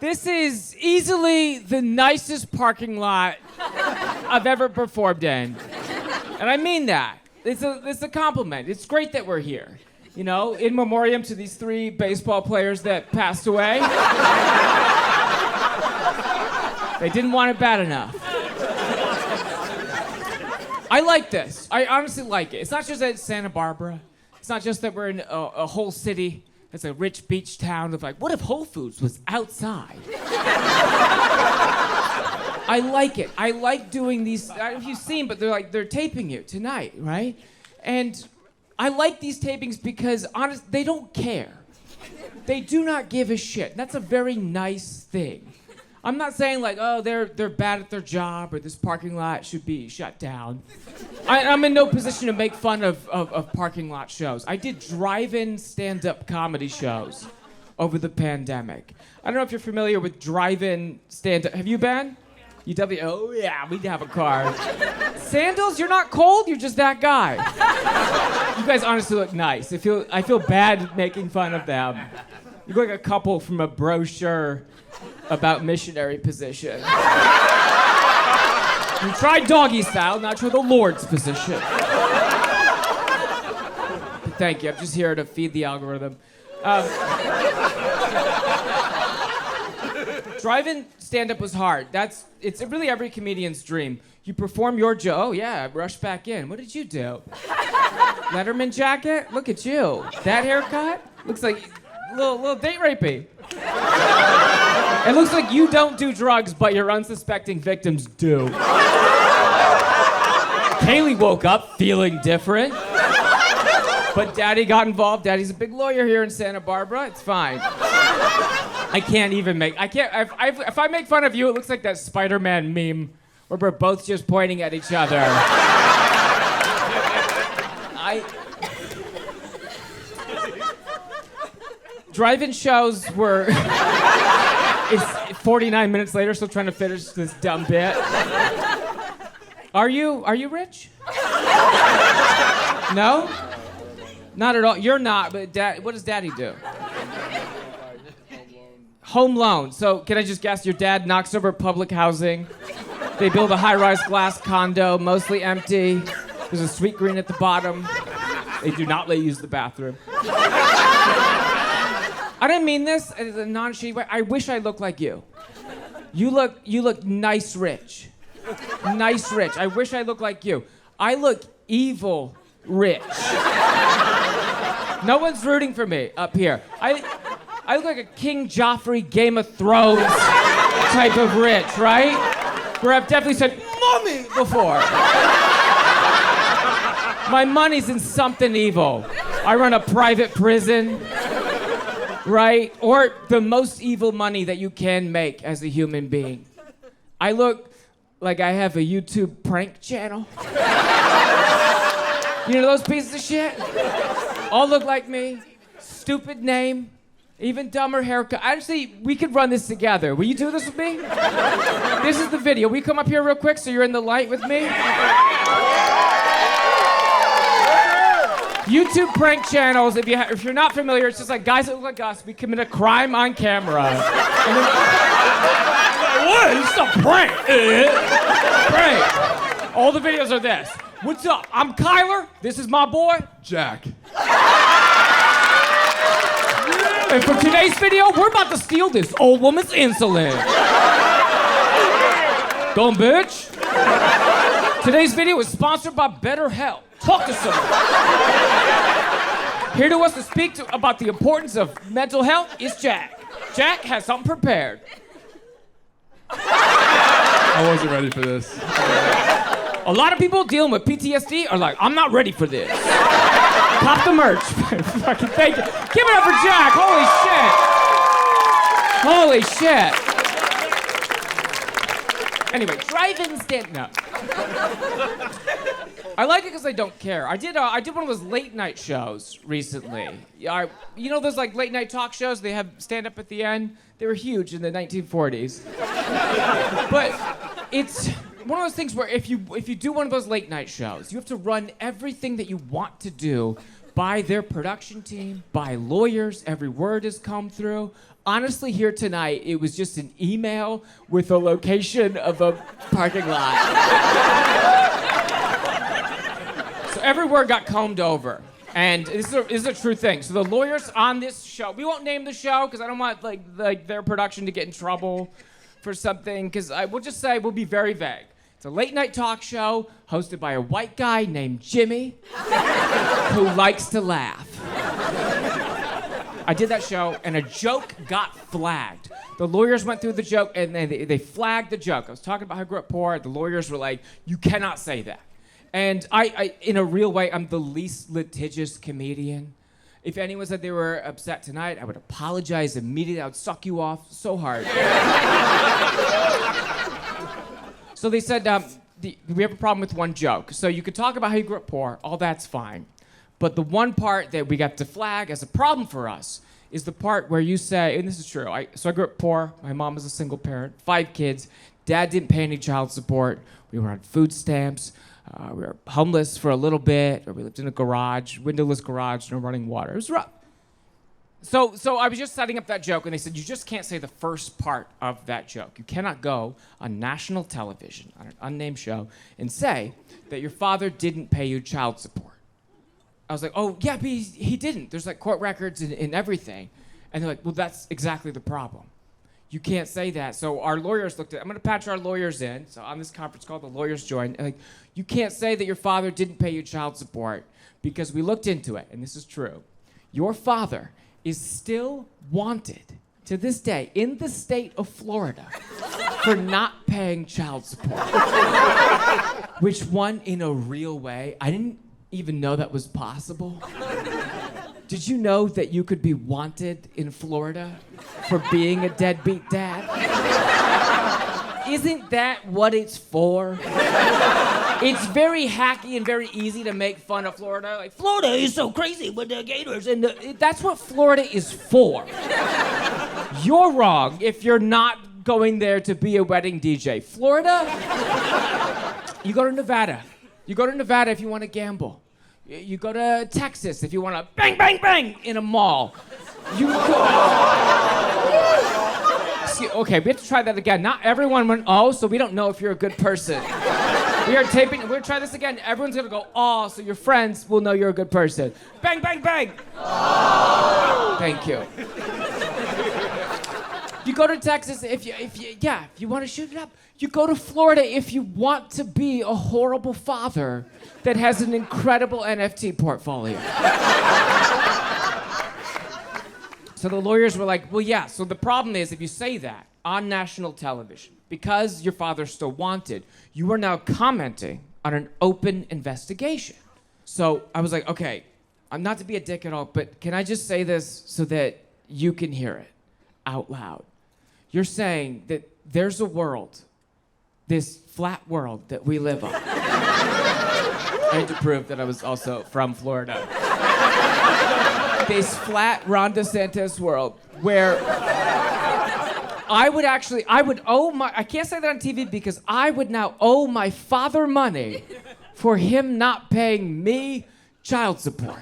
This is easily the nicest parking lot I've ever performed in. And I mean that. It's a compliment. It's great that we're here. You know, in memoriam to these 3 baseball players that passed away. They didn't want it bad enough. I like this. I honestly like it. It's not just that it's Santa Barbara. It's not just that we're in a whole city. It's a rich beach town of like, what if Whole Foods was outside? I like it. I like doing these. I don't know if you've seen, but they're taping it tonight, right? And I like these tapings because they don't care. They do not give a shit. That's a very nice thing. I'm not saying like, oh, they're bad at their job or this parking lot should be shut down. I'm in no position to make fun of parking lot shows. I did drive-in stand-up comedy shows over the pandemic. I don't know if you're familiar with drive-in stand-up. Have you been? You definitely, oh yeah, we have a car. Sandals, you're not cold, you're just that guy. You guys honestly look nice. I feel bad making fun of them. You look like a couple from a brochure about missionary position. You tried doggy style, not try the Lord's position. But thank you, I'm just here to feed the algorithm. Drive-in stand-up was hard. It's really every comedian's dream. You perform your joke. Oh yeah, rush back in. What did you do? Letterman jacket? Look at you. That haircut? Looks like little date rapey. It looks like you don't do drugs, but your unsuspecting victims do. Kaylee woke up feeling different. But Daddy got involved. Daddy's a big lawyer here in Santa Barbara. It's fine. If I make fun of you, it looks like that Spider-Man meme where we're both just pointing at each other. Drive-in shows were... It's 49 minutes later, still trying to finish this dumb bit. Are you rich? No? Not at all. You're not, but what does Daddy do? Home loan. So can I just guess your dad knocks over public housing? They build a high-rise glass condo, mostly empty. There's a sweet green at the bottom. They do not let you use the bathroom. I didn't mean this as a non-shitty way. I wish I looked like you. You look nice rich. Nice rich. I wish I looked like you. I look evil rich. No one's rooting for me up here. I look like a King Joffrey Game of Thrones type of rich, right? Where I've definitely said, "Mommy," before. My money's in something evil. I run a private prison, right? Or the most evil money that you can make as a human being. I look like I have a YouTube prank channel. You know those pieces of shit? All look like me. Stupid name. Even dumber haircut. Actually, we could run this together. Will you do this with me? This is the video. Will you come up here real quick so you're in the light with me? YouTube prank channels, if you're not familiar, it's just like guys that look like us. We commit a crime on camera. And then, what? It's a prank. Prank. All the videos are this. What's up? I'm Kyler. This is my boy, Jack. And for today's video, we're about to steal this old woman's insulin. Go on, bitch. Today's video is sponsored by BetterHelp. Talk to someone. Here to us to speak about the importance of mental health is Jack. Jack has something prepared. I wasn't ready for this. A lot of people dealing with PTSD are like, I'm not ready for this. Pop the merch. Fucking thank you. Give it up for Jack. Holy shit. Anyway, drive-in stand-up. I like it because I don't care. I did one of those late night shows recently. You know those like late night talk shows? They have stand-up at the end? They were huge in the 1940s. But it's one of those things where if you do one of those late night shows, you have to run everything that you want to do by their production team, by lawyers. Every word has come through. honestly, here tonight, it was just an email with a location of a parking lot. So every word got combed over. And this is a true thing. So the lawyers on this show, we won't name the show because I don't want like their production to get in trouble for something, because I will just say we'll be very vague. It's a late night talk show hosted by a white guy named Jimmy who likes to laugh. I did that show and a joke got flagged. The lawyers went through the joke and they flagged the joke. I was talking about how I grew up poor. The lawyers were like, you cannot say that. And I, in a real way, I'm the least litigious comedian. If anyone said they were upset tonight, I would apologize immediately. I would suck you off so hard. So they said, we have a problem with one joke. So you could talk about how you grew up poor, all that's fine. But the one part that we got to flag as a problem for us is the part where you say, and this is true, so I grew up poor. My mom was a single parent, 5 kids. Dad didn't pay any child support. We were on food stamps. We were homeless for a little bit, or we lived in a garage, windowless garage, no running water. It was rough. So I was just setting up that joke, and they said, you just can't say the first part of that joke. You cannot go on national television, on an unnamed show, and say that your father didn't pay you child support. I was like, oh, yeah, but he didn't. There's like court records and everything. And they're like, well, that's exactly the problem. You can't say that. So our lawyers looked at, I'm going to patch our lawyers in. So on this conference call, the lawyers joined. And like, you can't say that your father didn't pay you child support because we looked into it, and this is true. Your father is still wanted to this day in the state of Florida for not paying child support. Which one, in a real way, I didn't even know that was possible. Did you know that you could be wanted in Florida for being a deadbeat dad? Isn't that what it's for? It's very hacky and very easy to make fun of Florida. Like, Florida is so crazy with the gators, and that's what Florida is for. You're wrong if you're not going there to be a wedding DJ. Florida, you go to Nevada. You go to Nevada if you want to gamble. You go to Texas if you want to bang, bang, bang in a mall. You go... Okay, we have to try that again. Not everyone went, oh, so we don't know if you're a good person. We are taping, we're gonna try this again. Everyone's gonna go, oh, so your friends will know you're a good person. Bang, bang, bang. Oh. Thank you. You go to Texas if you want to shoot it up. You go to Florida if you want to be a horrible father that has an incredible NFT portfolio. So the lawyers were like, well, yeah, so the problem is if you say that on national television, because your father's still wanted, you are now commenting on an open investigation. So I was like, okay, I'm not to be a dick at all, but can I just say this so that you can hear it out loud? You're saying that there's a world, this flat world that we live on. I had to prove that I was also from Florida. This flat Ron DeSantis world where I would owe I can't say that on TV because I would now owe my father money for him not paying me child support.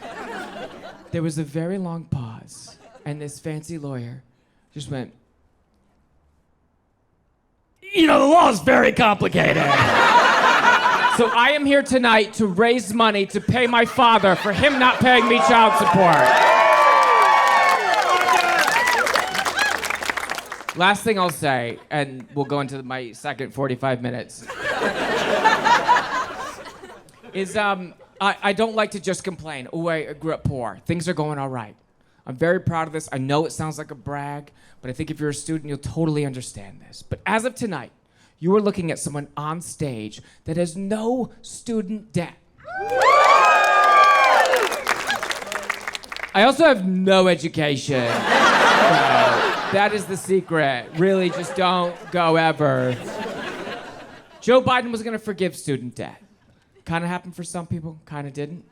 There was a very long pause, and this fancy lawyer just went, you know, the law is very complicated. So I am here tonight to raise money to pay my father for him not paying me child support. Last thing I'll say, and we'll go into my second 45 minutes, is I don't like to just complain. Oh, I grew up poor. Things are going all right. I'm very proud of this. I know it sounds like a brag, but I think if you're a student, you'll totally understand this. But as of tonight, you are looking at someone on stage that has no student debt. I also have no education. That is the secret. Really, just don't go ever. Joe Biden was going to forgive student debt. Kind of happened for some people, kind of didn't.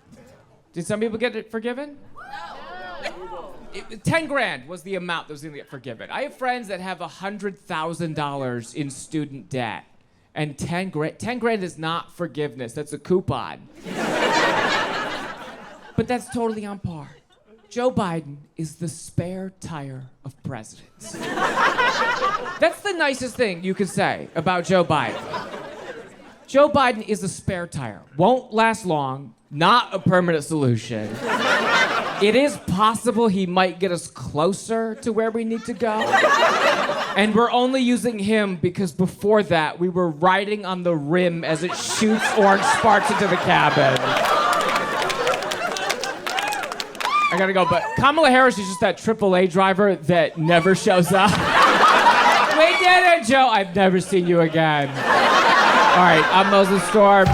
Did some people get it forgiven? No. 10 grand was the amount that was going to get forgiven. I have friends that have $100,000 in student debt. And 10 grand is not forgiveness. That's a coupon. But that's totally on par. Joe Biden is the spare tire of presidents. That's the nicest thing you could say about Joe Biden. Joe Biden is a spare tire. Won't last long, not a permanent solution. It is possible he might get us closer to where we need to go. And we're only using him because before that, we were riding on the rim as it shoots orange sparks into the cabin. I gotta go, but Kamala Harris is just that AAA driver that never shows up. We did it, Joe. I've never seen you again. All right, I'm Moses Storm.